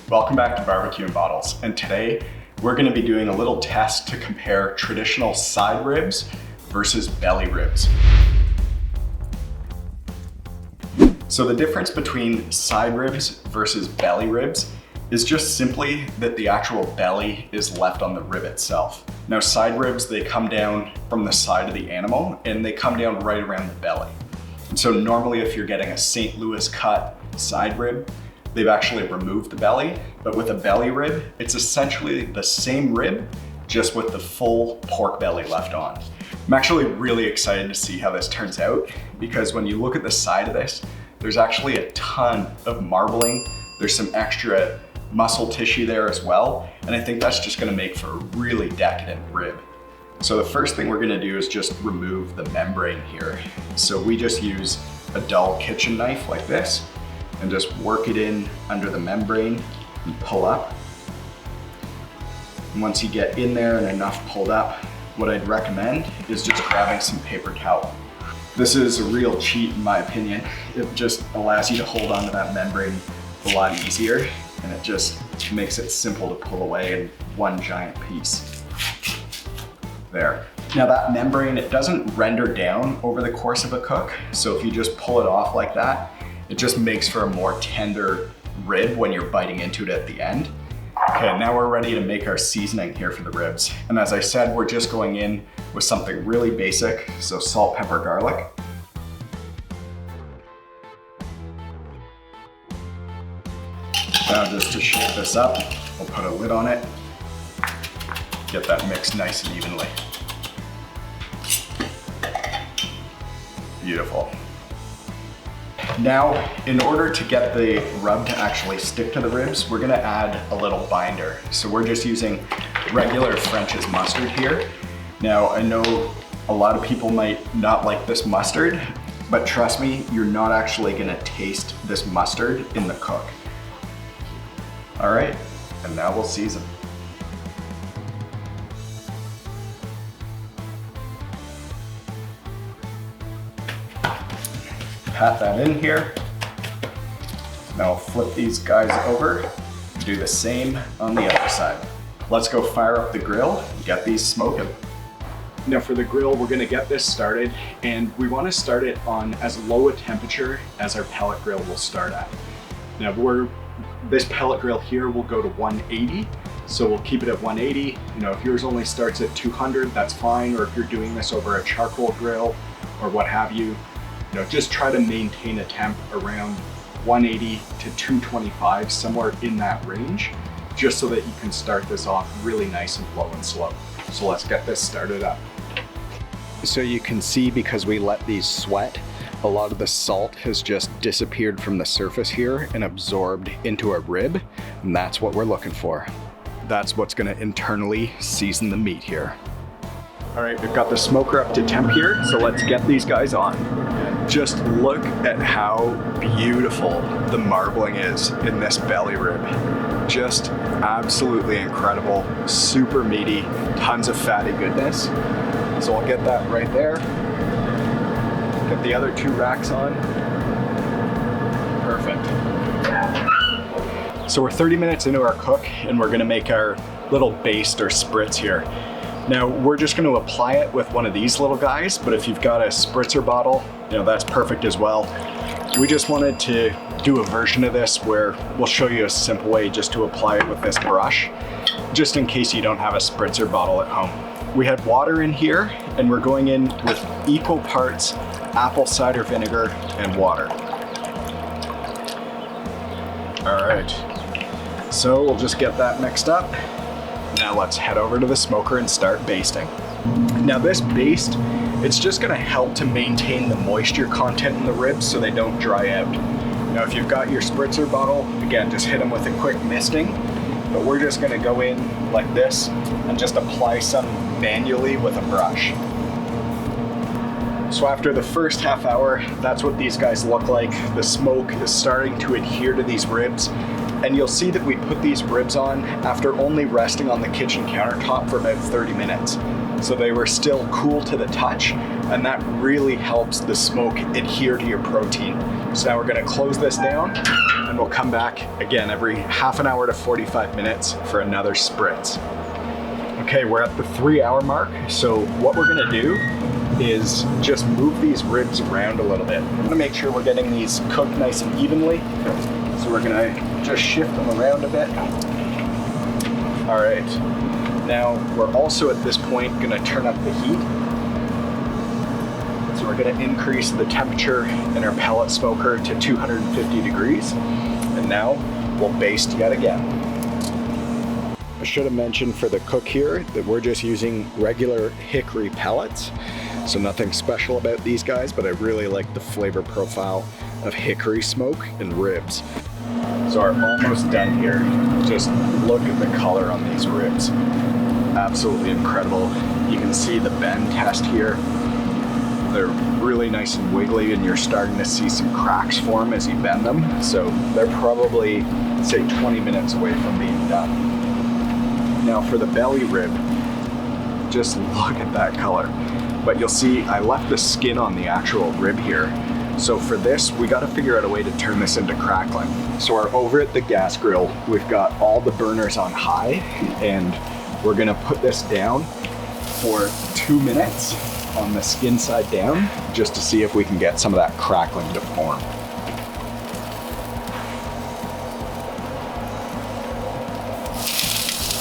Welcome back to Barbecue and Bottles, and today we're going to be doing a little test to compare traditional side ribs versus belly ribs. So the difference between side ribs versus belly ribs is just simply that the actual belly is left on the rib itself. Now side ribs, they come down from the side of the animal and they come down right around the belly. And so normally if you're getting a St. Louis cut side rib, they've actually removed the belly, but with a belly rib, it's essentially the same rib, just with the full pork belly left on. I'm actually really excited to see how this turns out, because when you look at the side of this, there's actually a ton of marbling. There's some extra muscle tissue there as well, and I think that's just gonna make for a really decadent rib. So the first thing we're gonna do is just remove the membrane here. So we just use a dull kitchen knife like this, and just work it in under the membrane and pull up. And once you get in there and enough pulled up, what I'd recommend is just grabbing some paper towel. This is a real cheat in my opinion. It just allows you to hold onto that membrane a lot easier, and it just makes it simple to pull away in one giant piece. There. Now that membrane, it doesn't render down over the course of a cook, so if you just pull it off like that, it just makes for a more tender rib when you're biting into it at the end. Okay, now we're ready to make our seasoning here for the ribs. And as I said, we're just going in with something really basic, so salt, pepper, garlic. Now just to shake this up, we'll put a lid on it, get that mixed nice and evenly. Beautiful. Now, in order to get the rub to actually stick to the ribs, we're gonna add a little binder. So we're just using regular French's mustard here. Now, I know a lot of people might not like this mustard, but trust me, you're not actually gonna taste this mustard in the cook. All right, and now we'll season. Pat that in here. Now we'll flip these guys over and do the same on the other side. Let's go fire up the grill and get these smoking. Now for the grill, we're gonna get this started, and we wanna start it on as low a temperature as our pellet grill will start at. Now this pellet grill here will go to 180, so we'll keep it at 180. You know, if yours only starts at 200, that's fine, or if you're doing this over a charcoal grill or what have you, just try to maintain a temp around 180 to 225, somewhere in that range, just so that you can start this off really nice and low and slow. So let's get this started up. So you can see, because we let these sweat, a lot of the salt has just disappeared from the surface here and absorbed into a rib, and that's what we're looking for. That's what's gonna internally season the meat here. All right, we've got the smoker up to temp here, so let's get these guys on. Just look at how beautiful the marbling is in this belly rib. Just absolutely incredible, super meaty, tons of fatty goodness. So I'll get that right there. Get the other two racks on. Perfect. So we're 30 minutes into our cook, and we're gonna make our little baste or spritz here. Now we're just going to apply it with one of these little guys, but if you've got a spritzer bottle, that's perfect as well. We just wanted to do a version of this where we'll show you a simple way just to apply it with this brush, just in case you don't have a spritzer bottle at home. We had water in here, and we're going in with equal parts apple cider vinegar and water. All right, so we'll just get that mixed up. Now let's head over to the smoker and start basting. Now this baste, it's just gonna help to maintain the moisture content in the ribs so they don't dry out. Now if you've got your spritzer bottle, again, just hit them with a quick misting, but we're just gonna go in like this and just apply some manually with a brush. So after the first half hour, that's what these guys look like. The smoke is starting to adhere to these ribs. And you'll see that we put these ribs on after only resting on the kitchen countertop for about 30 minutes. So they were still cool to the touch, and that really helps the smoke adhere to your protein. So now we're gonna close this down and we'll come back again every half an hour to 45 minutes for another spritz. Okay, we're at the 3-hour mark. So what we're gonna do is just move these ribs around a little bit. I'm gonna make sure we're getting these cooked nice and evenly. So we're gonna just shift them around a bit. All right, now we're also at this point gonna turn up the heat. So we're gonna increase the temperature in our pellet smoker to 250 degrees. And now we'll baste yet again. I should have mentioned for the cook here that we're just using regular hickory pellets. So nothing special about these guys, but I really like the flavor profile of hickory smoke and ribs. So we're almost done here. Just look at the color on these ribs. Absolutely incredible. You can see the bend test here. They're really nice and wiggly, and you're starting to see some cracks form as you bend them. So they're probably, say, 20 minutes away from being done. Now for the belly rib, just look at that color. But you'll see I left the skin on the actual rib here. So for this, we got to figure out a way to turn this into crackling. So we're over at the gas grill. We've got all the burners on high, and we're gonna put this down for 2 minutes on the skin side down, just to see if we can get some of that crackling to form.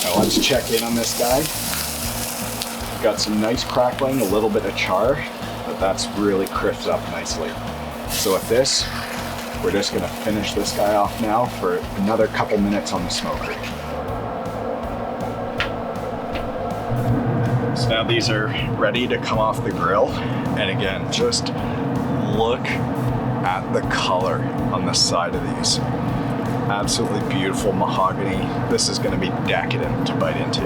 Now let's check in on this guy. Got some nice crackling, a little bit of char, but that's really crisped up nicely. So with this, we're just gonna finish this guy off now for another couple minutes on the smoker. So now these are ready to come off the grill. And again, just look at the color on the side of these. Absolutely beautiful mahogany. This is gonna be decadent to bite into.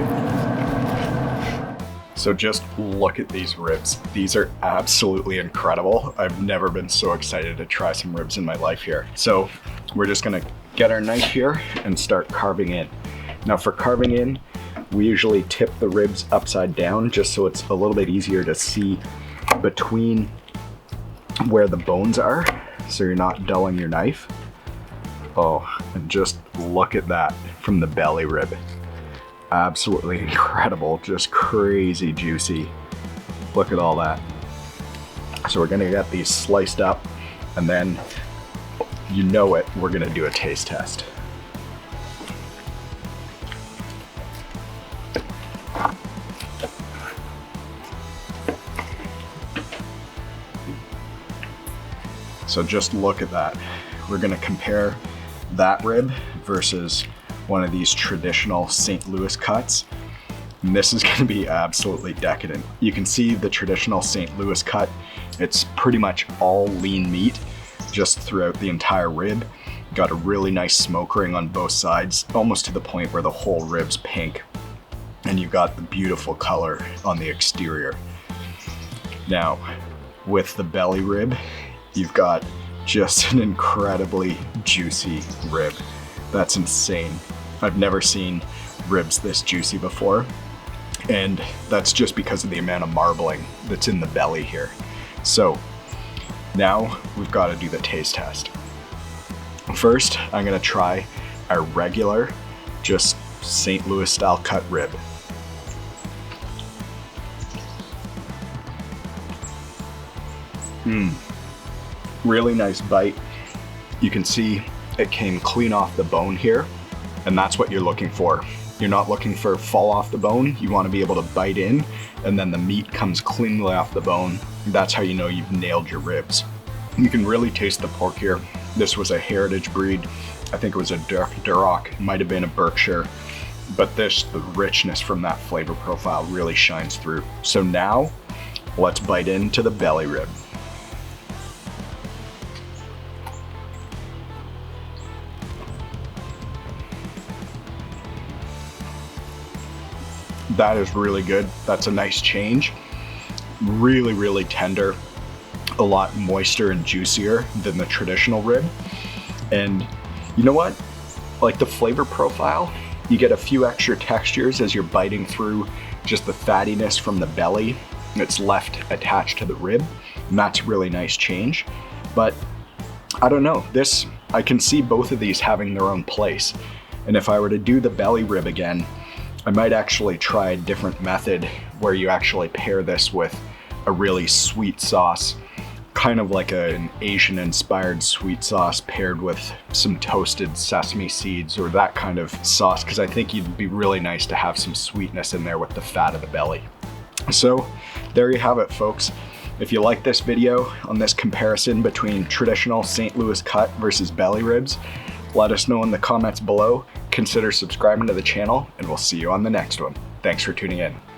So just look at these ribs. These are absolutely incredible. I've never been so excited to try some ribs in my life here. So we're just gonna get our knife here and start carving in. Now for carving in, we usually tip the ribs upside down just so it's a little bit easier to see between where the bones are, so you're not dulling your knife. Oh, and just look at that from the belly rib. Absolutely incredible, just crazy juicy. Look at all that. So we're gonna get these sliced up, and then, you know it, we're gonna do a taste test. So just look at that. We're gonna compare that rib versus one of these traditional St. Louis cuts. And this is gonna be absolutely decadent. You can see the traditional St. Louis cut. It's pretty much all lean meat just throughout the entire rib. Got a really nice smoke ring on both sides, almost to the point where the whole rib's pink. And you've got the beautiful color on the exterior. Now, with the belly rib, you've got just an incredibly juicy rib. That's insane. I've never seen ribs this juicy before. And that's just because of the amount of marbling that's in the belly here. So now we've got to do the taste test. First, I'm gonna try our regular, just St. Louis style cut rib. Really nice bite. You can see it came clean off the bone here, and that's what you're looking for. You're not looking for fall off the bone. You want to be able to bite in, and then the meat comes cleanly off the bone. That's how you know you've nailed your ribs. You can really taste the pork here. This was a heritage breed. I think it was a Duroc, might have been a Berkshire, but the richness from that flavor profile really shines through. So now, let's bite into the belly rib. That is really good. That's a nice change. Really, really tender. A lot moister and juicier than the traditional rib. And you know what? Like the flavor profile, you get a few extra textures as you're biting through just the fattiness from the belly that's left attached to the rib. And that's a really nice change. But I don't know, I can see both of these having their own place. And if I were to do the belly rib again, I might actually try a different method where you actually pair this with a really sweet sauce, kind of like an Asian inspired sweet sauce paired with some toasted sesame seeds or that kind of sauce, because I think it'd be really nice to have some sweetness in there with the fat of the belly. So there you have it, folks. If you like this video on this comparison between traditional St. Louis cut versus belly ribs, let us know in the comments below. Consider subscribing to the channel, and we'll see you on the next one. Thanks for tuning in.